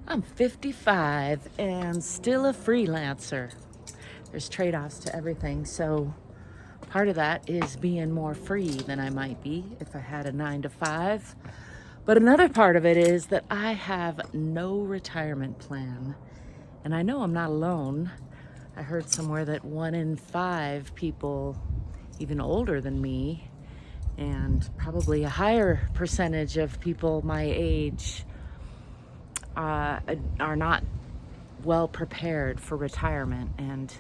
I'm 55 and still a freelancer. There's trade-offs to everything, so part of that is being more free than I might be if I had a 9 to 5. But another part of it is that I have no retirement plan. And I know I'm not alone. I heard somewhere that 1 in 5 people, even older than me, and probably a higher percentage of people my age, are not well prepared for retirement. And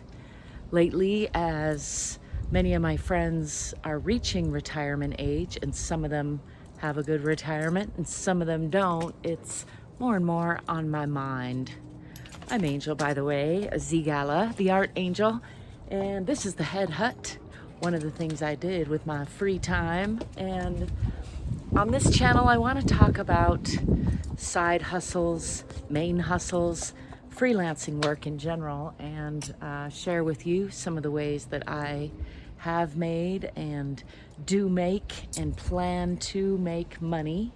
lately, as many of my friends are reaching retirement age, and some of them have a good retirement and some of them don't, it's more and more on my mind. I'm Angel, by the way, a Zigala, the art angel, and this is the Head Hutt, one of the things I did with my free time. And on this channel, I want to talk about side hustles, main hustles, freelancing work in general, and share with you some of the ways that I have made and do make and plan to make money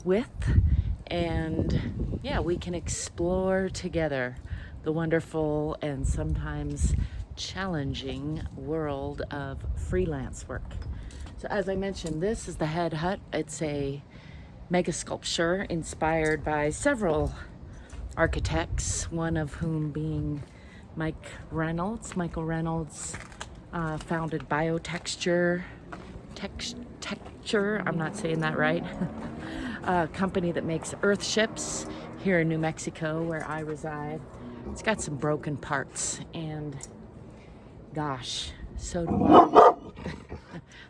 with. And yeah, we can explore together the wonderful and sometimes challenging world of freelance work. So as I mentioned, this is the Head Hutt. It's a mega sculpture inspired by several architects, one of whom being Michael Reynolds, founded Biotexture, I'm not saying that right, a company that makes earth ships here in New Mexico where I reside. It's got some broken parts, and gosh, so do I.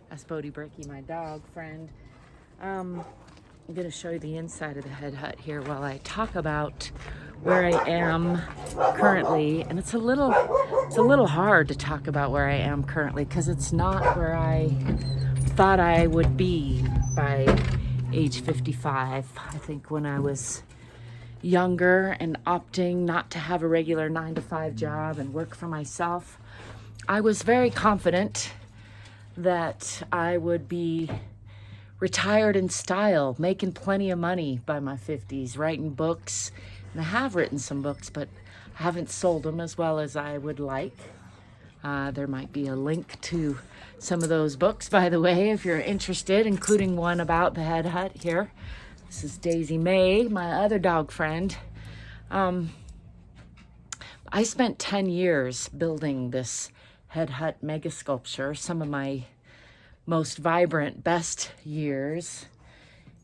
That's Bodie Bricky, my dog friend. I'm gonna show you the inside of the Head Hutt here while I talk about where I am currently. And it's a little hard to talk about where I am currently because it's not where I thought I would be by age 55. I think when I was younger and opting not to have a regular 9 to 5 job and work for myself, I was very confident that I would be retired in style, making plenty of money by my 50s, writing books. And I have written some books, but I haven't sold them as well as I would like. There might be a link to some of those books, by the way, if you're interested, including one about the Head Hutt here. This is Daisy May, my other dog friend. I spent 10 years building this Head Hutt mega sculpture, some of my most vibrant, best years.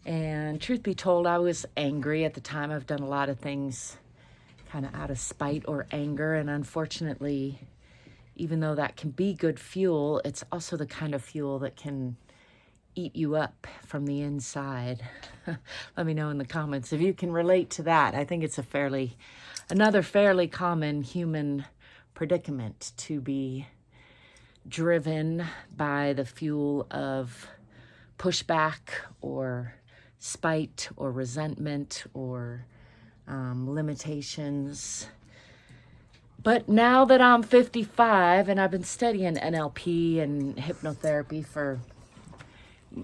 And truth be told, I was angry at the time. I've done a lot of things kind of out of spite or anger. And unfortunately, even though that can be good fuel, it's also the kind of fuel that can eat you up from the inside. Let me know in the comments if you can relate to that. I think it's another fairly common human predicament, to be driven by the fuel of pushback or spite or resentment or limitations. But now that I'm 55 and I've been studying NLP and hypnotherapy for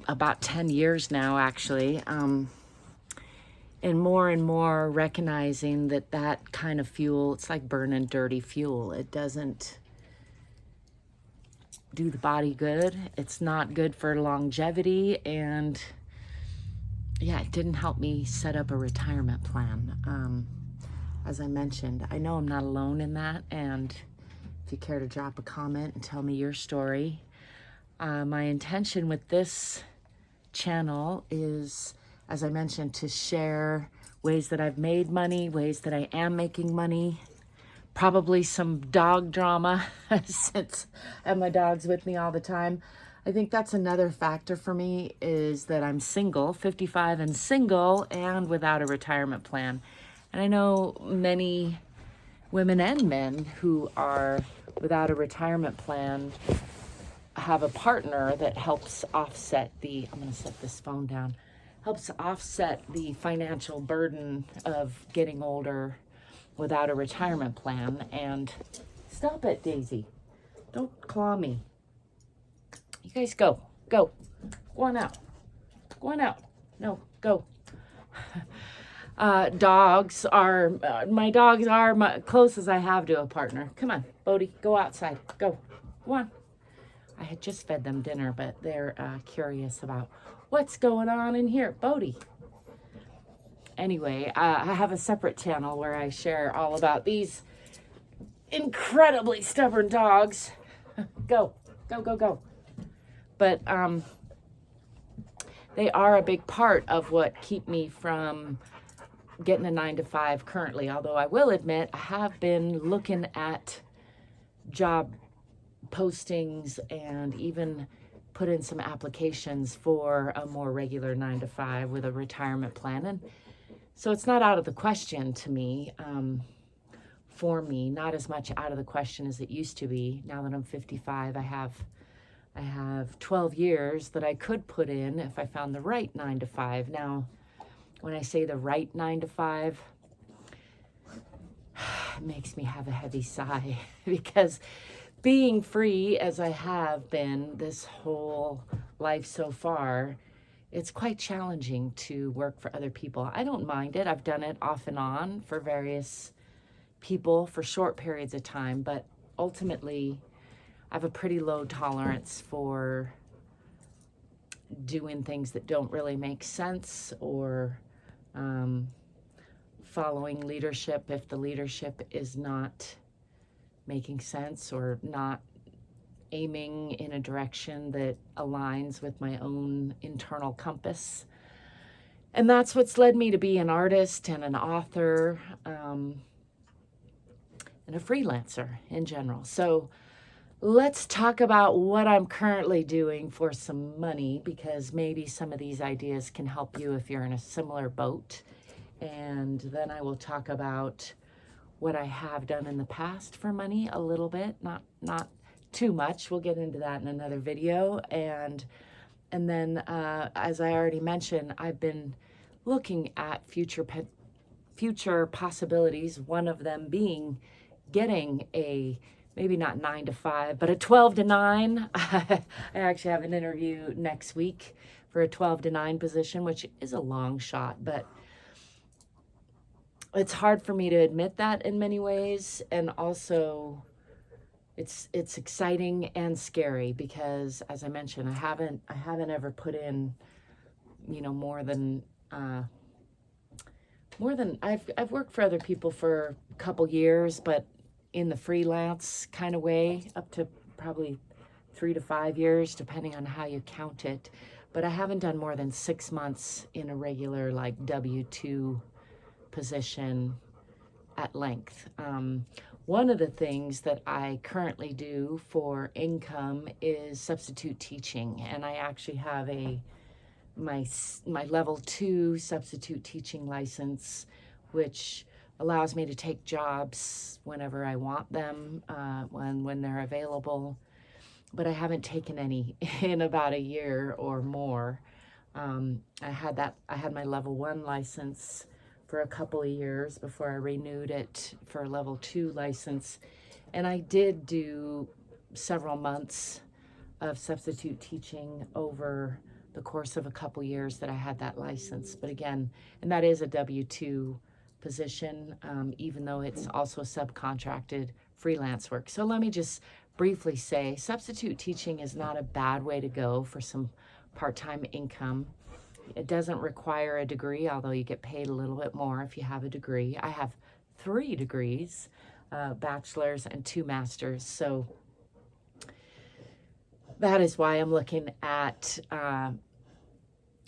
about 10 years now, actually, and more recognizing that kind of fuel, it's like burning dirty fuel. It doesn't do the body good. It's not good for longevity. And yeah, it didn't help me set up a retirement plan. As I mentioned, I know I'm not alone in that. And if you care to drop a comment and tell me your story, my intention with this channel is, as I mentioned, to share ways that I've made money, ways that I am making money, probably some dog drama since I have my dogs with me all the time. I think that's another factor for me, is that I'm single, 55 and single, and without a retirement plan. And I know many women and men who are without a retirement plan have a partner that helps offset I'm going to set this phone down, helps offset the financial burden of getting older without a retirement plan. And stop it, Daisy. Don't claw me. You guys go on out. No, go. dogs are, my dogs are my closest I have to a partner. Come on, Bodie, go outside. Go on. I had just fed them dinner, but they're curious about what's going on in here. Bodie. Anyway, I have a separate channel where I share all about these incredibly stubborn dogs. Go, go, go, go. But they are a big part of what keep me from getting a 9-to-5 currently. Although I will admit, I have been looking at job postings and even put in some applications for a more regular 9-to-5 with a retirement plan. And so it's not out of the question to me, for me, not as much out of the question as it used to be. Now that I'm 55, I have 12 years that I could put in if I found the right 9-to-5. Now, when I say the right 9-to-5, it makes me have a heavy sigh because being free as I have been this whole life so far, it's quite challenging to work for other people. I don't mind it. I've done it off and on for various people for short periods of time, but ultimately I have a pretty low tolerance for doing things that don't really make sense or following leadership if the leadership is not making sense or not aiming in a direction that aligns with my own internal compass. And that's what's led me to be an artist and an author and a freelancer in general. So let's talk about what I'm currently doing for some money, because maybe some of these ideas can help you if you're in a similar boat. And then I will talk about what I have done in the past for money a little bit, not too much. We'll get into that in another video. And then, as I already mentioned, I've been looking at future possibilities, one of them being getting a, maybe not 9-to-5, but a 12-to-9. I actually have an interview next week for a 12-to-9 position, which is a long shot, but it's hard for me to admit that in many ways. And also it's exciting and scary because, as I mentioned, I haven't ever put in, more than I've worked for other people for a couple years, but in the freelance kind of way, up to probably 3 to 5 years, depending on how you count it. But I haven't done more than 6 months in a regular like W-2 position at length. One of the things that I currently do for income is substitute teaching, and I actually have my level 2 substitute teaching license, which allows me to take jobs whenever I want them, when they're available. But I haven't taken any in about a year or more. I had my level 1 license for a couple of years before I renewed it for a level 2 license. And I did do several months of substitute teaching over the course of a couple years that I had that license. But again, and that is a W-2 position, even though it's also subcontracted freelance work. So let me just briefly say, substitute teaching is not a bad way to go for some part-time income. It doesn't require a degree, although you get paid a little bit more if you have a degree. I have 3 degrees, bachelor's and 2 masters. So that is why I'm looking at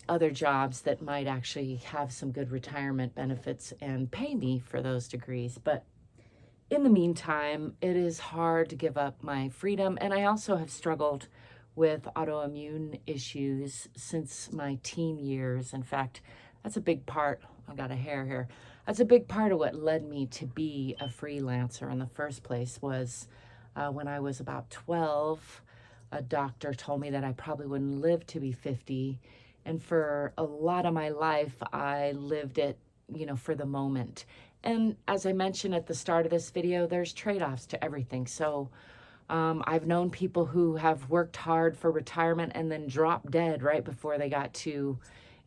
other jobs that might actually have some good retirement benefits and pay me for those degrees. But in the meantime, it is hard to give up my freedom. And I also have struggled with autoimmune issues since my teen years. In fact, that's a big part. I got a hair here. That's a big part of what led me to be a freelancer in the first place was when I was about 12, a doctor told me that I probably wouldn't live to be 50. And for a lot of my life, I lived it, for the moment. And as I mentioned at the start of this video, there's trade-offs to everything. So I've known people who have worked hard for retirement and then dropped dead right before they got to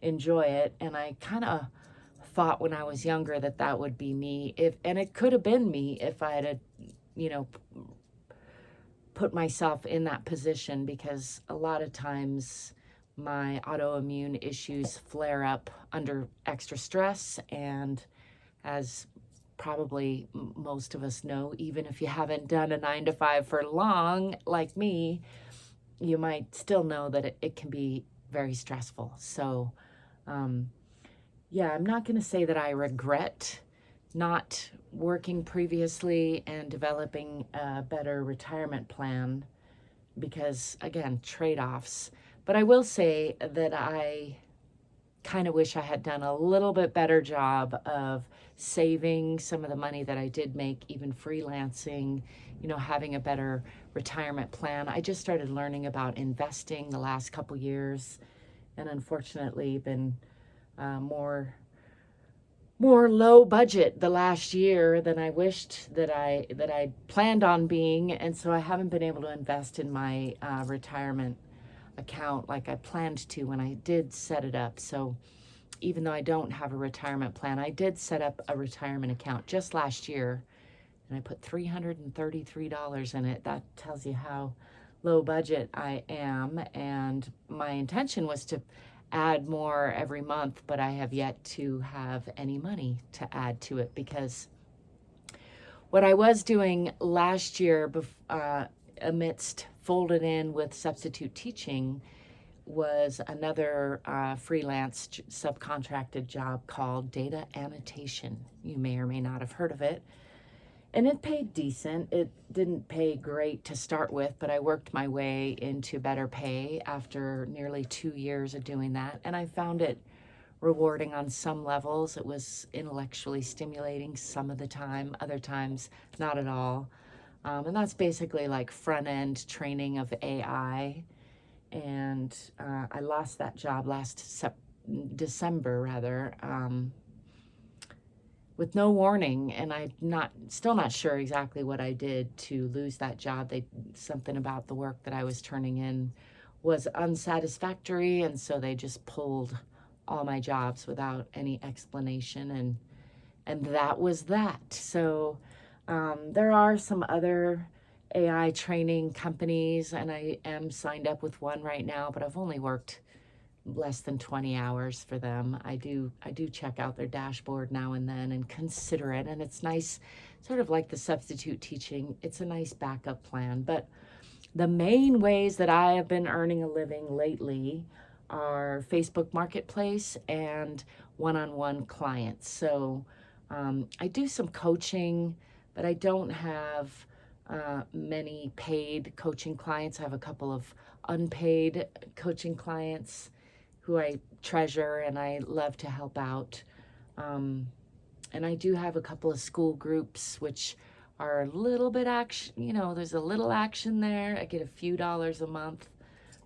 enjoy it. And I kind of thought when I was younger that that would be me, and it could have been me if I had, you know, put myself in that position, because a lot of times my autoimmune issues flare up under extra stress. And as probably most of us know, even if you haven't done a 9 to 5 for long, like me, you might still know that it can be very stressful. So, yeah, I'm not going to say that I regret not working previously and developing a better retirement plan, because, again, trade-offs. But I will say that I kind of wish I had done a little bit better job of saving some of the money that I did make, even freelancing, you know, having a better retirement plan. I just started learning about investing the last couple years, and unfortunately been more low budget the last year than I wished that I planned on being, and so I haven't been able to invest in my retirement account like I planned to when I did set it up. So even though I don't have a retirement plan, I did set up a retirement account just last year, and I put $333 in it. That tells you how low budget I am, and my intention was to add more every month, but I have yet to have any money to add to it, because what I was doing last year, amidst folded in with substitute teaching, was another freelance subcontracted job called data annotation. You may or may not have heard of it. And it paid decent. It didn't pay great to start with, but I worked my way into better pay after nearly 2 years of doing that. And I found it rewarding on some levels. It was intellectually stimulating some of the time, other times not at all. And that's basically like front-end training of AI. And I lost that job last December, rather, with no warning, and I'm still not sure exactly what I did to lose that job. Something about the work that I was turning in was unsatisfactory, and so they just pulled all my jobs without any explanation, and that was that. So there are some other AI training companies, and I am signed up with one right now, but I've only worked less than 20 hours for them. I do check out their dashboard now and then and consider it, and it's nice, sort of like the substitute teaching. It's a nice backup plan. But the main ways that I have been earning a living lately are Facebook Marketplace and one-on-one clients. So I do some coaching, but I don't have many paid coaching clients. I have a couple of unpaid coaching clients who I treasure and I love to help out. And I do have a couple of school groups, which are a little bit action, you know, there's a little action there. I get a few dollars a month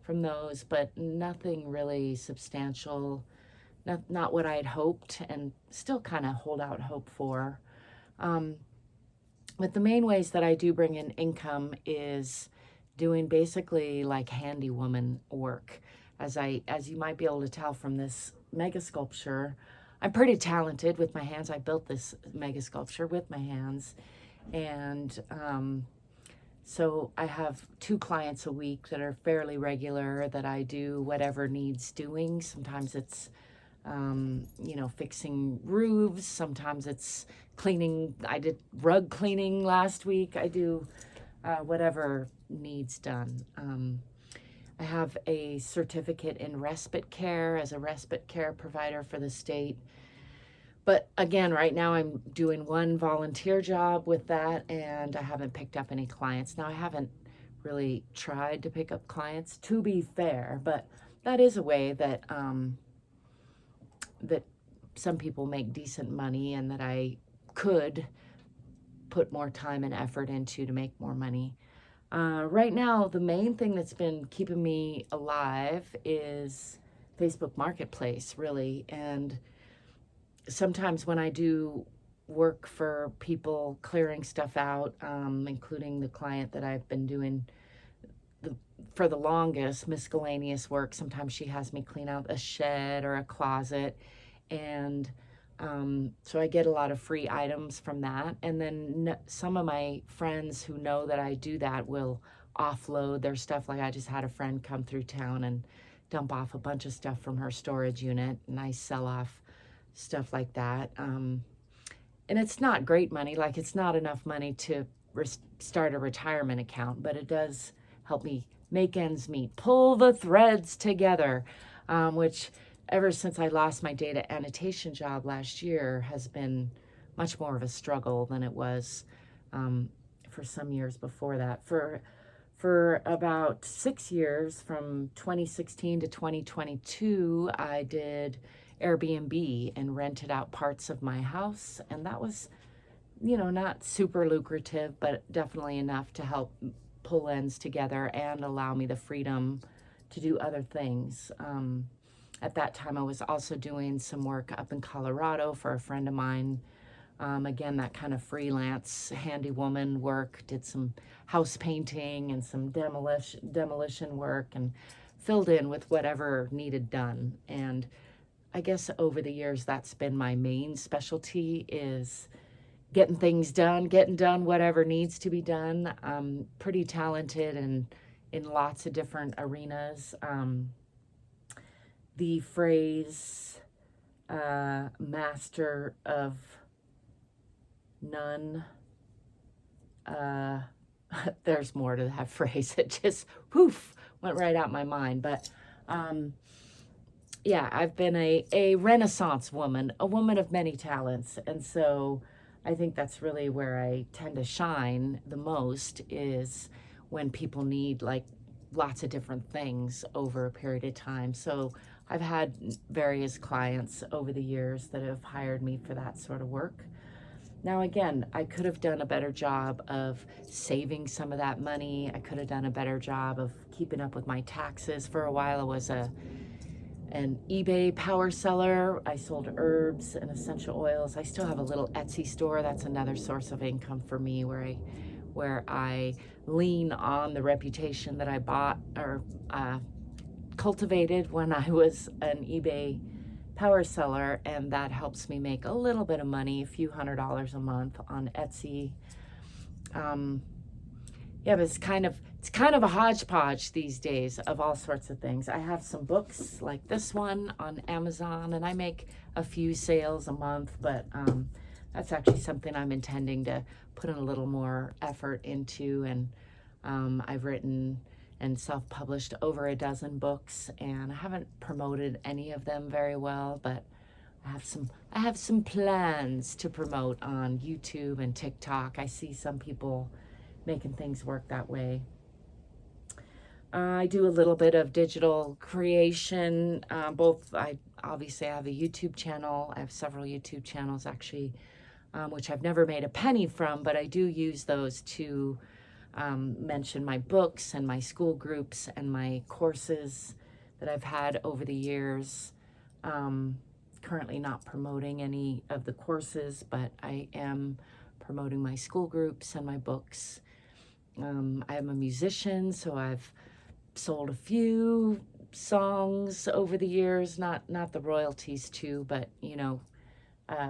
from those, but nothing really substantial, not what I had hoped, and still kind of hold out hope for. But the main ways that I do bring in income is doing basically like handy woman work. As you might be able to tell from this mega sculpture, I'm pretty talented with my hands. I built this mega sculpture with my hands. And so I have 2 clients a week that are fairly regular, that I do whatever needs doing. Sometimes it's, you know, fixing roofs. Sometimes it's cleaning. I did rug cleaning last week. I do whatever needs done. I have a certificate in respite care as a respite care provider for the state. But again, right now I'm doing one volunteer job with that, and I haven't picked up any clients. Now, I haven't really tried to pick up clients, to be fair, but that is a way that that some people make decent money, and that I could put more time and effort into to make more money. Right now, the main thing that's been keeping me alive is Facebook Marketplace, really. And sometimes when I do work for people clearing stuff out, including the client that I've been doing for the longest, miscellaneous work, sometimes she has me clean out a shed or a closet. And So I get a lot of free items from that. And then some of my friends who know that I do that will offload their stuff. Like I just had a friend come through town and dump off a bunch of stuff from her storage unit, and I sell off stuff like that. And it's not great money, like it's not enough money to start a retirement account, but it does help me make ends meet, pull the threads together, which ever since I lost my data annotation job last year has been much more of a struggle than it was for some years before that. For about 6 years, from 2016 to 2022, I did Airbnb and rented out parts of my house. And that was, not super lucrative, but definitely enough to help pull ends together and allow me the freedom to do other things. At that time, I was also doing some work up in Colorado for a friend of mine. Again, that kind of freelance handy woman work, did some house painting and some demolition work, and filled in with whatever needed done. And I guess over the years, that's been my main specialty, is getting things done, getting done whatever needs to be done. I'm pretty talented and in lots of different arenas. The phrase master of none, there's more to that phrase. It just poof went right out my mind. But yeah, I've been a Renaissance woman, a woman of many talents. And so I think that's really where I tend to shine the most, is when people need like lots of different things over a period of time. So I've had various clients over the years that have hired me for that sort of work. Now, again, I could have done a better job of saving some of that money. I could have done a better job of keeping up with my taxes. For a while, I was an eBay power seller. I sold herbs and essential oils. I still have a little Etsy store. That's another source of income for me, where I lean on the reputation that I bought or cultivated when I was an eBay power seller, and that helps me make a little bit of money, a few $100s a month on Etsy. Yeah, but it's kind of a hodgepodge these days of all sorts of things. I have some books like this one on Amazon, and I make a few sales a month, but that's actually something I'm intending to put in a little more effort into. And I've written and self-published over a dozen books, and I haven't promoted any of them very well, but I have some plans to promote on YouTube and TikTok. I see some people making things work that way. I do a little bit of digital creation. I obviously have a YouTube channel. I have several YouTube channels actually, which I've never made a penny from, but I do use those to mention my books and my school groups and my courses that I've had over the years. Currently not promoting any of the courses, but I am promoting my school groups and my books. I am a musician, so I've sold a few songs over the years, not the royalties too, but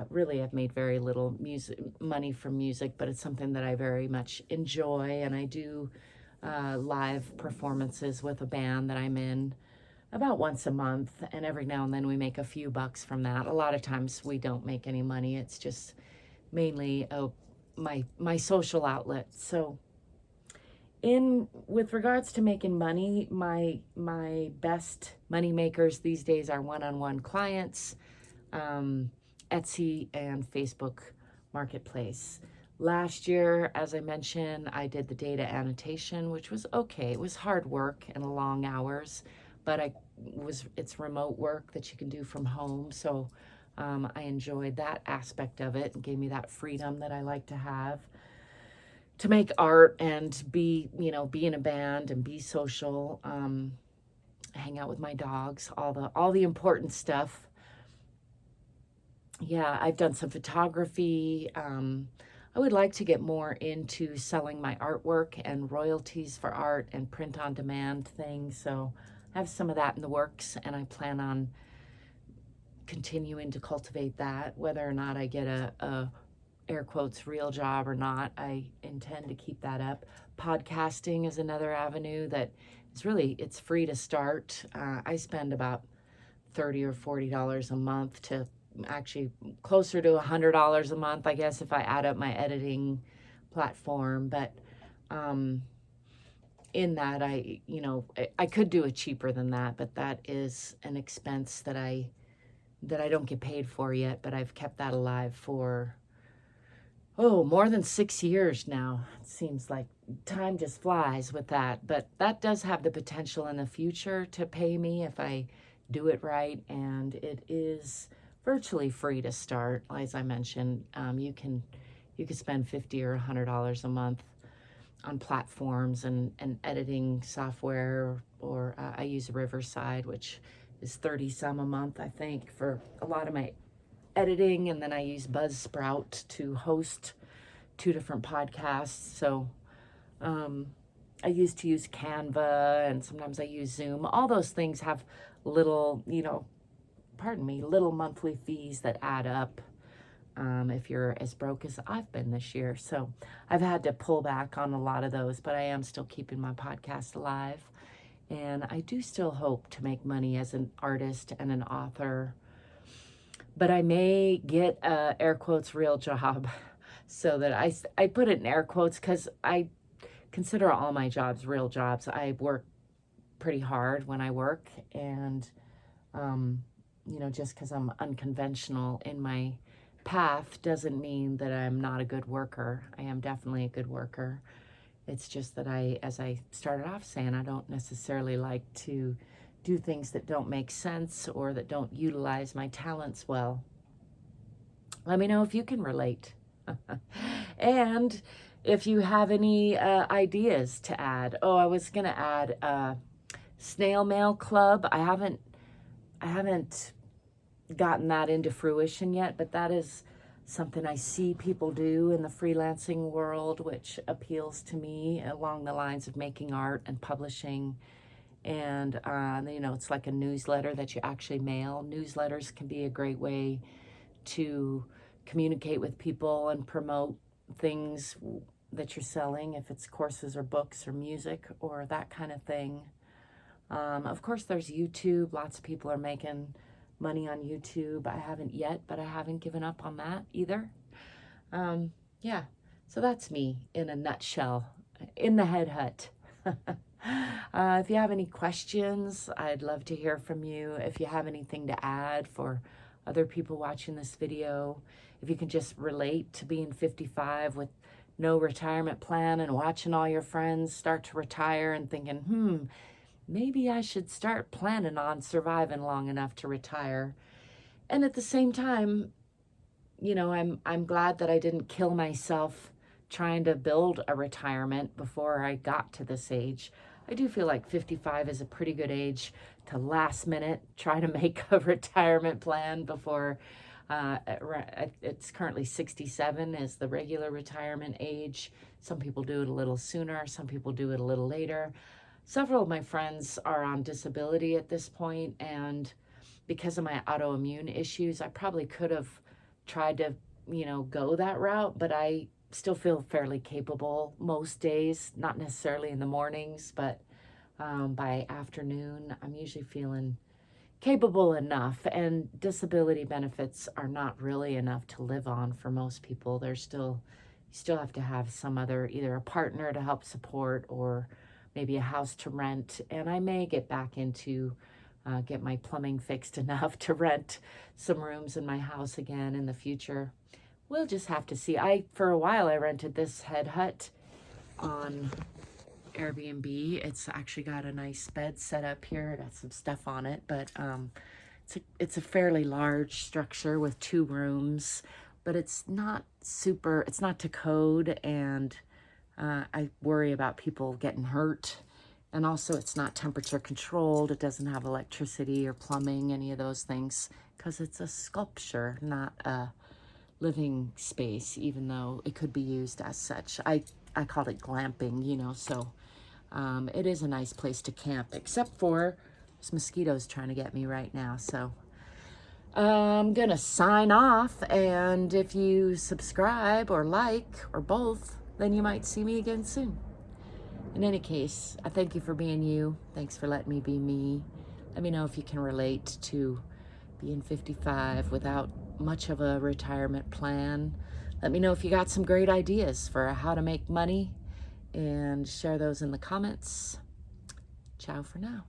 really I've made very little money from music, but it's something that I very much enjoy. And I do live performances with a band that I'm in about once a month, and every now and then we make a few bucks from that. A lot of times we don't make any money. It's just mainly my social outlet. So with regards to making money, my best money makers these days are one-on-one clients, Etsy, and Facebook Marketplace. Last year, as I mentioned, I did the data annotation, which was okay. It was hard work and long hours, but it's remote work that you can do from home. So I enjoyed that aspect of it, and gave me that freedom that I like to have to make art and be in a band and be social, hang out with my dogs, all the important stuff. Yeah, I've done some photography. I would like to get more into selling my artwork and royalties for art and print on demand things. So I have some of that in the works, and I plan on continuing to cultivate that. Whether or not I get a air quotes real job or not, I intend to keep that up. Podcasting is another avenue that it's free to start. I spend about $30 or $40 a month, to actually closer to $100 a month, I guess, if I add up my editing platform. But in that, I could do it cheaper than that, but that is an expense that I don't get paid for yet, but I've kept that alive for more than 6 years now. It seems like time just flies with that, but that does have the potential in the future to pay me if I do it right, and it is virtually free to start. As I mentioned, you can spend $50 or $100 a month on platforms and editing software, or I use Riverside, which is 30 some a month, I think, for a lot of my editing. And then I use Buzzsprout to host 2 different podcasts. So I used to use Canva, and sometimes I use Zoom. All those things have little, little monthly fees that add up. If you're as broke as I've been this year. So I've had to pull back on a lot of those, but I am still keeping my podcast alive. And I do still hope to make money as an artist and an author. But I may get a air quotes real job, so that I put it in air quotes because I consider all my jobs real jobs. I work pretty hard when I work, and just because I'm unconventional in my path doesn't mean that I'm not a good worker. I am definitely a good worker. It's just that as I started off saying, I don't necessarily like to do things that don't make sense or that don't utilize my talents well. Let me know if you can relate. And if you have any ideas to add. Oh, I was going to add a snail mail club. I haven't gotten that into fruition yet, but that is something I see people do in the freelancing world, which appeals to me, along the lines of making art and publishing. And it's like a newsletter that you actually mail. Newsletters can be a great way to communicate with people and promote things that you're selling, if it's courses or books or music or that kind of thing. Of course, there's YouTube. Lots of people are making money on YouTube. I haven't yet, but I haven't given up on that either. Yeah, so that's me in a nutshell, in the Head Hutt. If you have any questions, I'd love to hear from you. If you have anything to add for other people watching this video, if you can just relate to being 55 with no retirement plan and watching all your friends start to retire and thinking, maybe I should start planning on surviving long enough to retire. And at the same time, I'm glad that I didn't kill myself trying to build a retirement before I got to this age. I do feel like 55 is a pretty good age to last minute try to make a retirement plan before it's currently 67 is the regular retirement age. Some people do it a little sooner, some people do it a little later. Several of my friends are on disability at this point, and because of my autoimmune issues, I probably could have tried to, go that route, but I still feel fairly capable most days, not necessarily in the mornings, but by afternoon, I'm usually feeling capable enough, and disability benefits are not really enough to live on for most people. You still have to have some other, either a partner to help support or maybe a house to rent. And I may get back into get my plumbing fixed enough to rent some rooms in my house again in the future. We'll just have to see. For a while, I rented this Head Hutt on Airbnb. It's actually got a nice bed set up here. Got some stuff on it, but it's a fairly large structure with 2 rooms, but it's not to code, and I worry about people getting hurt. And also, it's not temperature controlled. It doesn't have electricity or plumbing, any of those things, because it's a sculpture, not a living space, even though it could be used as such. I called it glamping, so it is a nice place to camp, except for there's mosquitoes trying to get me right now. So I'm gonna sign off, and if you subscribe or like or both, then you might see me again soon. In any case, I thank you for being you. Thanks for letting me be me. Let me know if you can relate to being 55 without much of a retirement plan. Let me know if you got some great ideas for how to make money, and share those in the comments. Ciao for now.